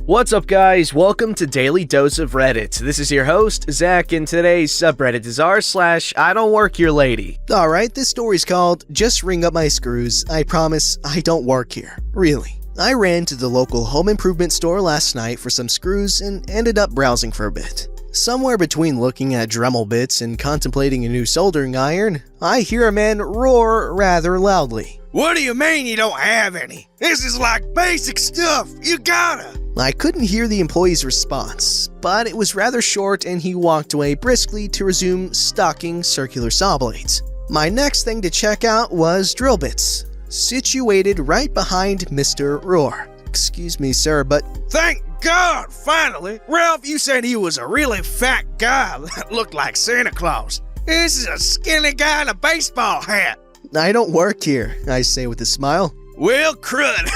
What's up, guys? Welcome to Daily Dose of Reddit. This is your host, Zach, and today's subreddit is r/IDontWorkHereLady. Alright, this story's called Just Ring Up My Screws, I Promise I Don't Work Here. Really. I ran to the local home improvement store last night for some screws and ended up browsing for a bit. Somewhere between looking at Dremel bits and contemplating a new soldering iron, I hear a man roar rather loudly. What do you mean you don't have any? This is like basic stuff, you gotta! I couldn't hear the employee's response, but it was rather short and he walked away briskly to resume stocking circular saw blades. My next thing to check out was drill bits, situated right behind Mr. Roar. Excuse me, sir, but... Thank God, finally! Ralph, you said he was a really fat guy that looked like Santa Claus. This is a skinny guy in a baseball hat. I don't work here, I say with a smile. Well, crud.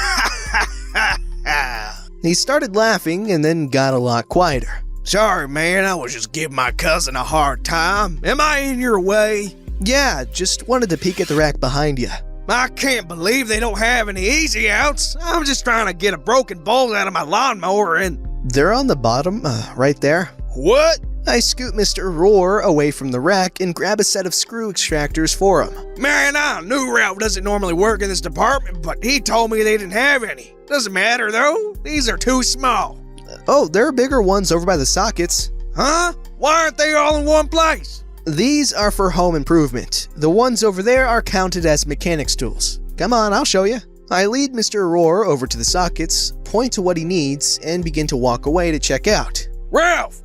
He started laughing and then got a lot quieter. Sorry, man, I was just giving my cousin a hard time. Am I in your way? Yeah, just wanted to peek at the rack behind you. I can't believe they don't have any easy outs. I'm just trying to get a broken bolt out of my lawnmower and... They're on the bottom, right there. What? I scoot Mr. Roar away from the rack and grab a set of screw extractors for him. Man, I knew Ralph doesn't normally work in this department, but he told me they didn't have any. Doesn't matter though, these are too small. Oh, there are bigger ones over by the sockets. Huh? Why aren't they all in one place? These are for home improvement. The ones over there are counted as mechanics tools. Come on, I'll show you. I lead Mr. Roar over to the sockets, point to what he needs, and begin to walk away to check out. Ralph!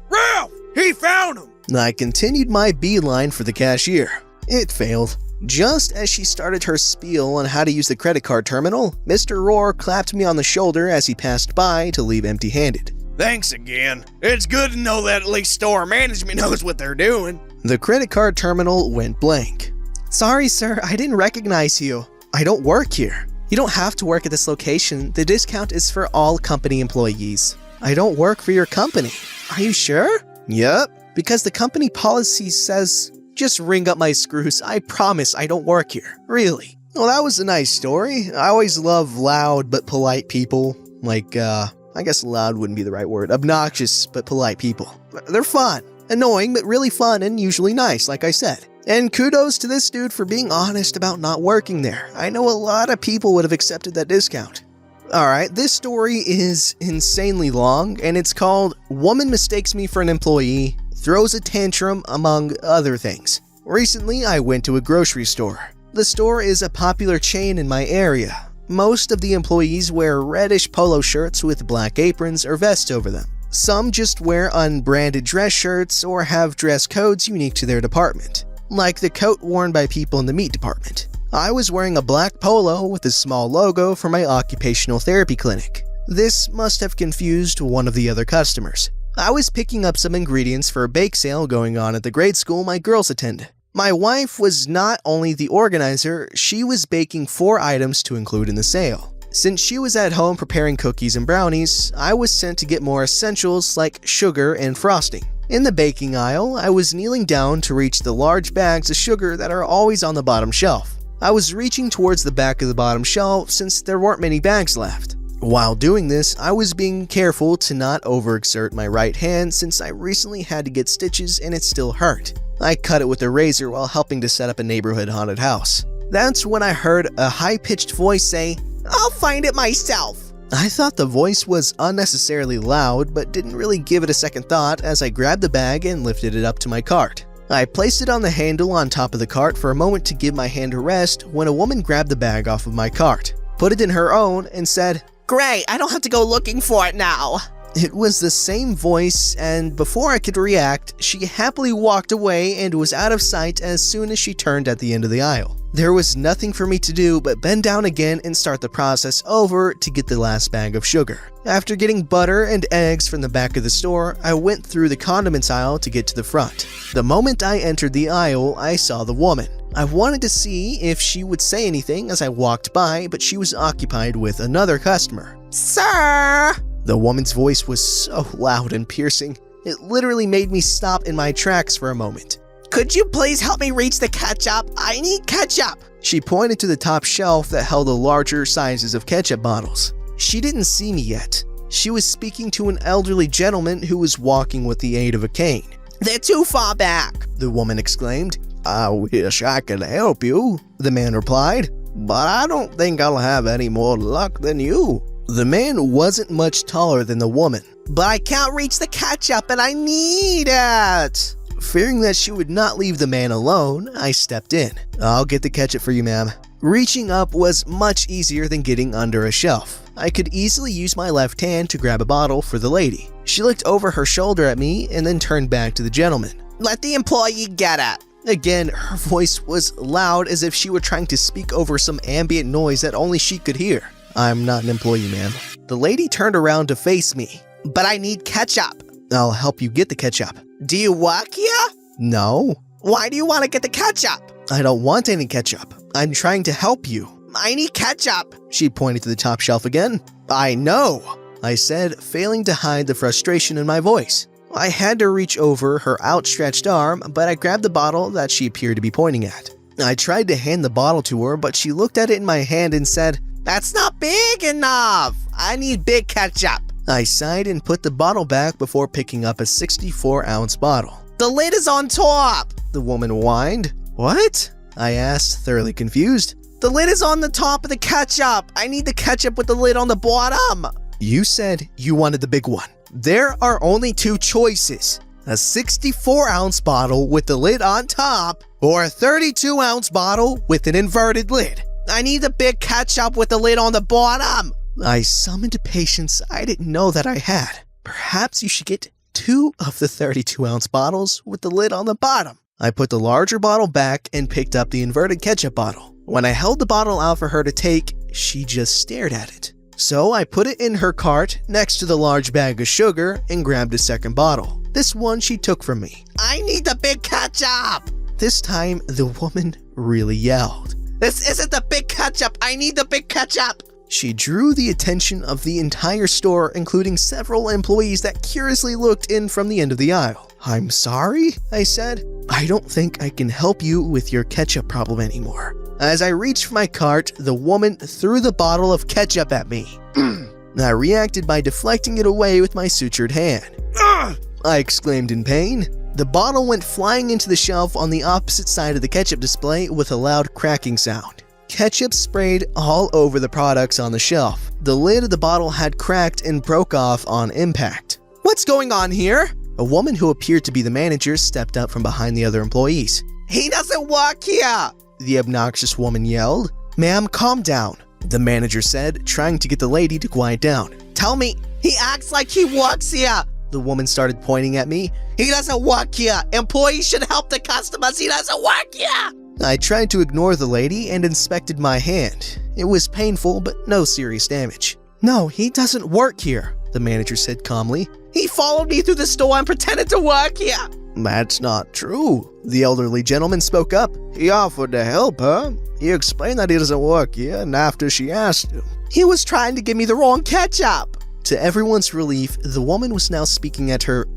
He found him! I continued my beeline for the cashier. It failed. Just as she started her spiel on how to use the credit card terminal, Mr. Roar clapped me on the shoulder as he passed by to leave empty-handed. Thanks again. It's good to know that at least store management knows what they're doing. The credit card terminal went blank. Sorry, sir, I didn't recognize you. I don't work here. You don't have to work at this location. The discount is for all company employees. I don't work for your company. Are you sure? Yep, because the company policy says, just ring up my screws, I promise I don't work here. Really. Well, that was a nice story. I always love loud but polite people. Like, I guess loud wouldn't be the right word. Obnoxious but polite people. They're fun. Annoying but really fun and usually nice, like I said. And kudos to this dude for being honest about not working there. I know a lot of people would have accepted that discount. Alright, this story is insanely long, and it's called Woman Mistakes Me for an Employee, Throws a Tantrum, among other things. Recently, I went to a grocery store. The store is a popular chain in my area. Most of the employees wear reddish polo shirts with black aprons or vests over them. Some just wear unbranded dress shirts or have dress codes unique to their department, like the coat worn by people in the meat department. I was wearing a black polo with a small logo for my occupational therapy clinic. This must have confused one of the other customers. I was picking up some ingredients for a bake sale going on at the grade school my girls attend. My wife was not only the organizer, she was baking 4 items to include in the sale. Since she was at home preparing cookies and brownies, I was sent to get more essentials like sugar and frosting. In the baking aisle, I was kneeling down to reach the large bags of sugar that are always on the bottom shelf. I was reaching towards the back of the bottom shelf since there weren't many bags left. While doing this, I was being careful to not overexert my right hand since I recently had to get stitches and it still hurt. I cut it with a razor while helping to set up a neighborhood haunted house. That's when I heard a high-pitched voice say, "I'll find it myself." I thought the voice was unnecessarily loud, but didn't really give it a second thought as I grabbed the bag and lifted it up to my cart. I placed it on the handle on top of the cart for a moment to give my hand a rest when a woman grabbed the bag off of my cart, put it in her own, and said, "Great, I don't have to go looking for it now." It was the same voice, and before I could react, she happily walked away and was out of sight as soon as she turned at the end of the aisle. There was nothing for me to do but bend down again and start the process over to get the last bag of sugar. After getting butter and eggs from the back of the store, I went through the condiments aisle to get to the front. The moment I entered the aisle, I saw the woman. I wanted to see if she would say anything as I walked by, but she was occupied with another customer. "Sir!" The woman's voice was so loud and piercing, it literally made me stop in my tracks for a moment. "Could you please help me reach the ketchup? I need ketchup!" She pointed to the top shelf that held the larger sizes of ketchup bottles. She didn't see me yet. She was speaking to an elderly gentleman who was walking with the aid of a cane. "They're too far back," the woman exclaimed. I wish I could help you, The man replied. but I don't think I'll have any more luck than you. The man wasn't much taller than the woman. But I can't reach the ketchup and I need it. Fearing that she would not leave the man alone, I stepped in. "I'll get the ketchup for you, ma'am." Reaching up was much easier than getting under a shelf. I could easily use my left hand to grab a bottle for the lady. She looked over her shoulder at me and then turned back to the gentleman. Let the employee get it. Again, her voice was loud as if she were trying to speak over some ambient noise that only she could hear. "I'm not an employee, ma'am." The lady turned around to face me. But I need ketchup. "I'll help you get the ketchup." Do you work here? "No, Why do you want to get the ketchup? I don't want any ketchup. I'm trying to help you." I need ketchup. She pointed to the top shelf again. I know. I said, failing to hide the frustration in my voice. I had to reach over her outstretched arm, but I grabbed the bottle that she appeared to be pointing at. I tried to hand the bottle to her, but she looked at it in my hand and said, That's not big enough. I need big ketchup. I sighed and put the bottle back before picking up a 64-ounce bottle. The lid is on top. The woman whined. "What?" I asked, thoroughly confused. The lid is on the top of the ketchup. I need the ketchup with the lid on the bottom. "You said you wanted the big one. There are only two choices. A 64-ounce bottle with the lid on top, or a 32-ounce bottle with an inverted lid." I need the big ketchup with the lid on the bottom. I summoned patience I didn't know that I had. "Perhaps you should get 2 of the 32-ounce bottles with the lid on the bottom." I put the larger bottle back and picked up the inverted ketchup bottle. When I held the bottle out for her to take, she just stared at it. So I put it in her cart next to the large bag of sugar and grabbed a second bottle. This one she took from me. I need the big ketchup. This time, the woman really yelled. This isn't the big ketchup. I need the big ketchup. She drew the attention of the entire store, including several employees that curiously looked in from the end of the aisle. "I'm sorry," I said. "I don't think I can help you with your ketchup problem anymore." As I reached for my cart, the woman threw the bottle of ketchup at me. I reacted by deflecting it away with my sutured hand. I exclaimed in pain. The bottle went flying into the shelf on the opposite side of the ketchup display with a loud cracking sound. Ketchup sprayed all over the products on the shelf. The lid of the bottle had cracked and broke off on impact. What's going on here? A woman who appeared to be the manager stepped up from behind the other employees. He doesn't work here. The obnoxious woman yelled. "Ma'am, calm down," the manager said, trying to get the lady to quiet down. Tell me, he acts like he works here. The woman started pointing at me. He doesn't work here. Employees should help the customers. He doesn't work here. I tried to ignore the lady and inspected my hand. It was painful, but no serious damage. "No, he doesn't work here," the manager said calmly. He followed me through the store and pretended to work here. "That's not true," the elderly gentleman spoke up. He offered to help her. He explained that he doesn't work here, and after she asked him, he was trying to give me the wrong ketchup. To everyone's relief, the woman was now speaking at her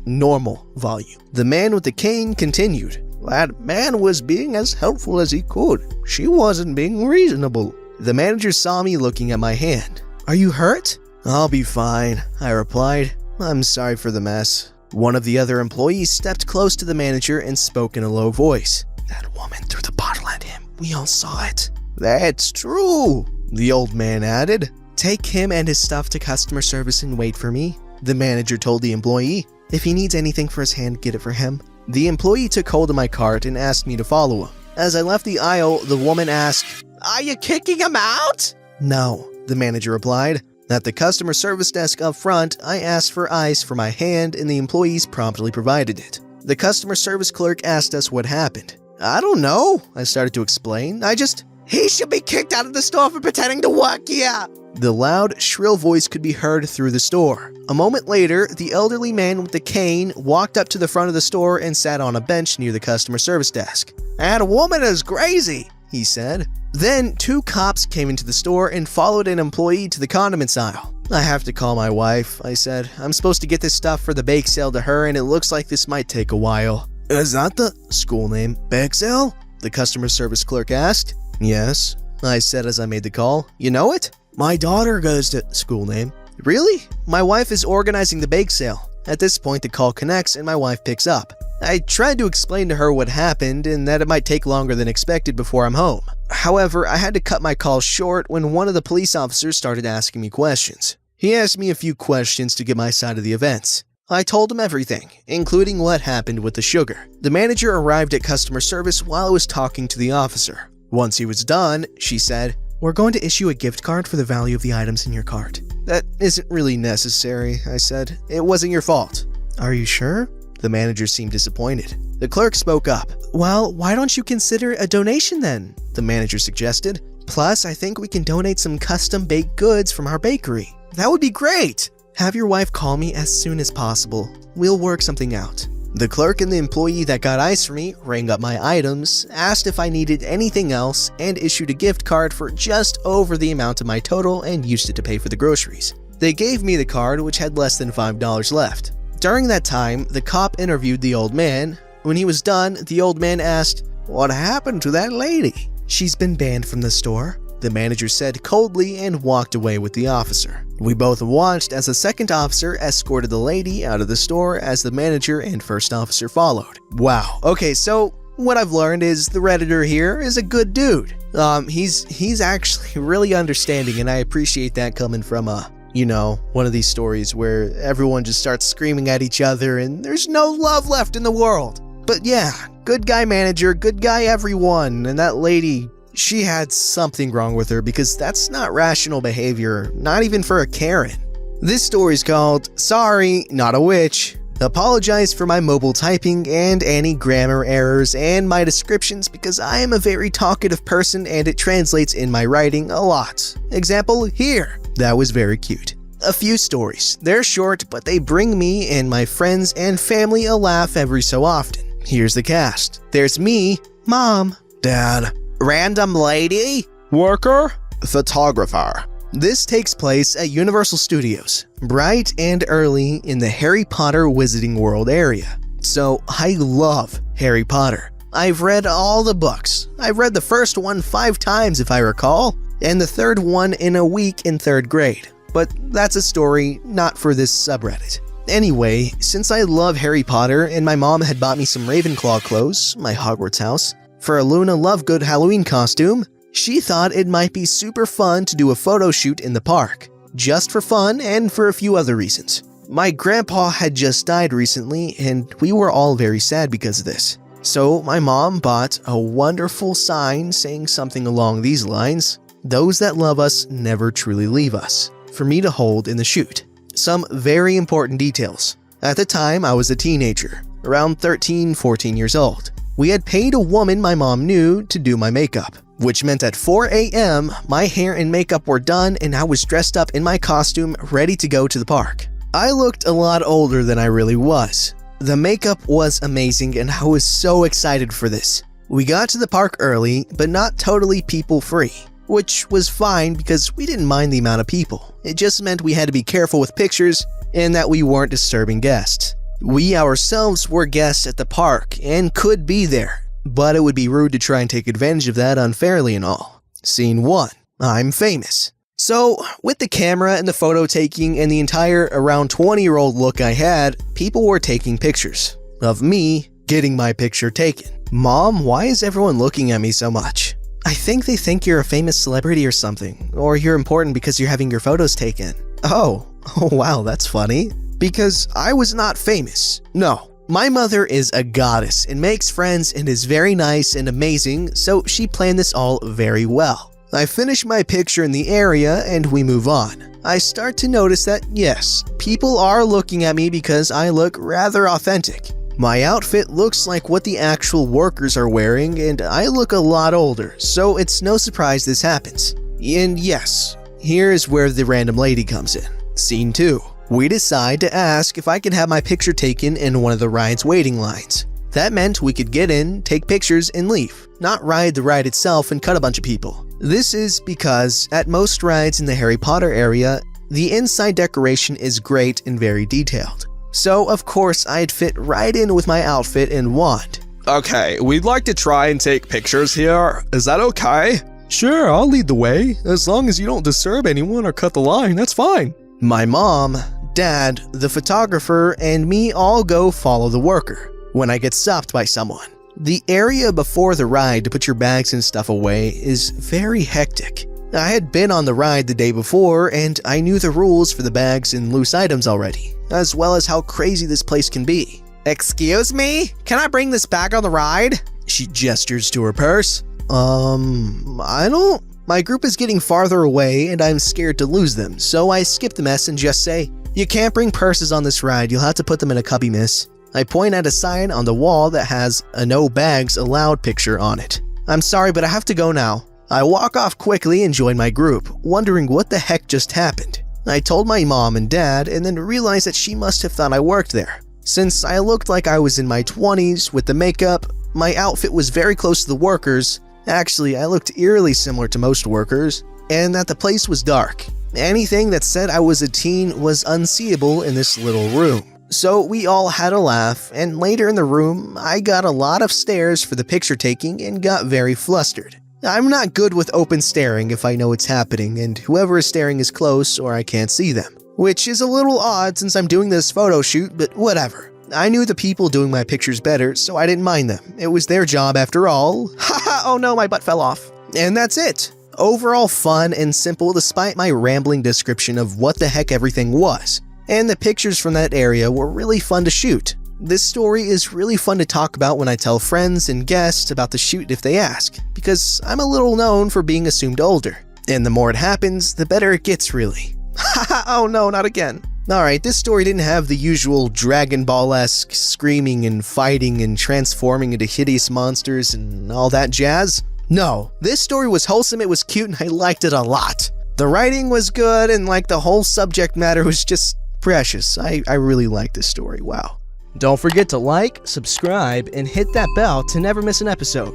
normal volume. The man with the cane continued. That man was being as helpful as he could. She wasn't being reasonable. The manager saw me looking at my hand. "Are you hurt?" "I'll be fine," I replied. "I'm sorry for the mess." One of the other employees stepped close to the manager and spoke in a low voice. "That woman threw the bottle at him. We all saw it." "That's true," the old man added. "Take him and his stuff to customer service and wait for me," the manager told the employee. "If he needs anything for his hand, get it for him." The employee took hold of my cart and asked me to follow him. As I left the aisle, the woman asked, "Are you kicking him out?" "No," the manager replied. At the customer service desk up front, I asked for ice for my hand and the employees promptly provided it. The customer service clerk asked us what happened. "I don't know," I started to explain. He should be kicked out of the store for pretending to work here." The loud, shrill voice could be heard through the store. A moment later, the elderly man with the cane walked up to the front of the store and sat on a bench near the customer service desk. "That woman is crazy," he said. Then 2 cops came into the store and followed an employee to the condiments aisle. "I have to call my wife," I said. "I'm supposed to get this stuff for the bake sale to her and it looks like this might take a while." "Is that the school name?" bake sale?" the customer service clerk asked. "Yes," I said as I made the call. "You know it?" "My daughter goes to school name." Really? My wife is organizing the bake sale. At this point, the call connects and my wife picks up. I tried to explain to her what happened and that it might take longer than expected before I'm home. However, I had to cut my call short when one of the police officers started asking me questions. He asked me a few questions to get my side of the events. I told him everything, including what happened with the sugar. The manager arrived at customer service while I was talking to the officer. Once he was done, she said, "We're going to issue a gift card for the value of the items in your cart." "That isn't really necessary," I said. "It wasn't your fault." "Are you sure?" The manager seemed disappointed. The clerk spoke up. "Well, why don't you consider a donation then?" the manager suggested. "Plus, I think we can donate some custom-baked goods from our bakery." "That would be great!" "Have your wife call me as soon as possible. We'll work something out." The clerk and the employee that got ice for me rang up my items, asked if I needed anything else, and issued a gift card for just over the amount of my total and used it to pay for the groceries. They gave me the card, which had less than $5 left. During that time, the cop interviewed the old man. When he was done, the old man asked, "What happened to that lady?" "She's been banned from the store," the manager said coldly and walked away with the officer. We both watched as the second officer escorted the lady out of the store as the manager and first officer followed. Wow. Okay, so what I've learned is the Redditor here is a good dude. He's actually really understanding, and I appreciate that coming from one of these stories where everyone just starts screaming at each other and there's no love left in the world. But yeah, good guy manager, good guy everyone, and that lady, she had something wrong with her because that's not rational behavior, not even for a Karen. This story's called Sorry, Not a Witch. Apologize for my mobile typing and any grammar errors and my descriptions because I am a very talkative person and it translates in my writing a lot. Example here. That was very cute. A few stories. They're short, but they bring me and my friends and family a laugh every so often. Here's the cast. There's me, Mom, Dad, Random Lady, Worker, Photographer. This takes place at Universal Studios, bright and early in the Harry Potter Wizarding World area. So I love Harry Potter. I've read all the books. I've read the first one 5 times if I recall, and the third one in a week in 3rd grade. But that's a story not for this subreddit. Anyway, since I love Harry Potter and my mom had bought me some Ravenclaw clothes, my Hogwarts house, for a Luna Lovegood Halloween costume, she thought it might be super fun to do a photo shoot in the park, just for fun and for a few other reasons. My grandpa had just died recently and we were all very sad because of this. So my mom bought a wonderful sign saying something along these lines, "Those that love us never truly leave us," for me to hold in the shoot. Some very important details. At the time, I was a teenager, around 13, 14 years old. We had paid a woman my mom knew to do my makeup, which meant at 4 a.m., my hair and makeup were done and I was dressed up in my costume ready to go to the park. I looked a lot older than I really was. The makeup was amazing and I was so excited for this. We got to the park early, but not totally people-free, which was fine because we didn't mind the amount of people. It just meant we had to be careful with pictures and that we weren't disturbing guests. We ourselves were guests at the park and could be there, but it would be rude to try and take advantage of that unfairly and all. Scene 1. I'm famous. So, with the camera and the photo taking and the entire around 20-year-old look I had, people were taking pictures of me getting my picture taken. "Mom, why is everyone looking at me so much?" "I think they think you're a famous celebrity or something, or you're important because you're having your photos taken." Oh wow, that's funny. Because I was not famous. No. My mother is a goddess and makes friends and is very nice and amazing, so she planned this all very well. I finish my picture in the area and we move on. I start to notice that, yes, people are looking at me because I look rather authentic. My outfit looks like what the actual workers are wearing and I look a lot older, so it's no surprise this happens. And yes, here is where the random lady comes in. Scene 2. We decide to ask if I could have my picture taken in one of the ride's waiting lines. That meant we could get in, take pictures, and leave, not ride the ride itself and cut a bunch of people. This is because at most rides in the Harry Potter area, the inside decoration is great and very detailed. So of course I'd fit right in with my outfit and wand. "Okay, we'd like to try and take pictures here. Is that okay?" "Sure, I'll lead the way. As long as you don't disturb anyone or cut the line, that's fine." My mom, dad, the photographer, and me all go follow the worker when I get stopped by someone. The area before the ride to put your bags and stuff away is very hectic. I had been on the ride the day before and I knew the rules for the bags and loose items already, as well as how crazy this place can be. Excuse me? Can I bring this bag on the ride? She gestures to her purse. I don't. My group is getting farther away and I'm scared to lose them, so I skip the mess and just say, "You can't bring purses on this ride, you'll have to put them in a cubby, miss." I point at a sign on the wall that has a "No bags allowed" picture on it. "I'm sorry, but I have to go now." I walk off quickly and join my group, wondering what the heck just happened. I told my mom and dad and then realized that she must have thought I worked there. Since I looked like I was in my 20s with the makeup, my outfit was very close to the workers. Actually, I looked eerily similar to most workers, and that the place was dark. Anything that said I was a teen was unseeable in this little room. So we all had a laugh, and later in the room, I got a lot of stares for the picture taking and got very flustered. I'm not good with open staring if I know it's happening, and whoever is staring is close or I can't see them. Which is a little odd since I'm doing this photo shoot, but whatever. I knew the people doing my pictures better, so I didn't mind them. It was their job after all. Haha, oh no, my butt fell off. And that's it. Overall fun and simple despite my rambling description of what the heck everything was. And the pictures from that area were really fun to shoot. This story is really fun to talk about when I tell friends and guests about the shoot if they ask, because I'm a little known for being assumed older. And the more it happens, the better it gets really. Haha, oh no, not again. Alright, this story didn't have the usual Dragon Ball-esque screaming and fighting and transforming into hideous monsters and all that jazz. No, this story was wholesome, it was cute, and I liked it a lot. The writing was good, and like the whole subject matter was just precious. I really liked this story, wow. Don't forget to like, subscribe, and hit that bell to never miss an episode.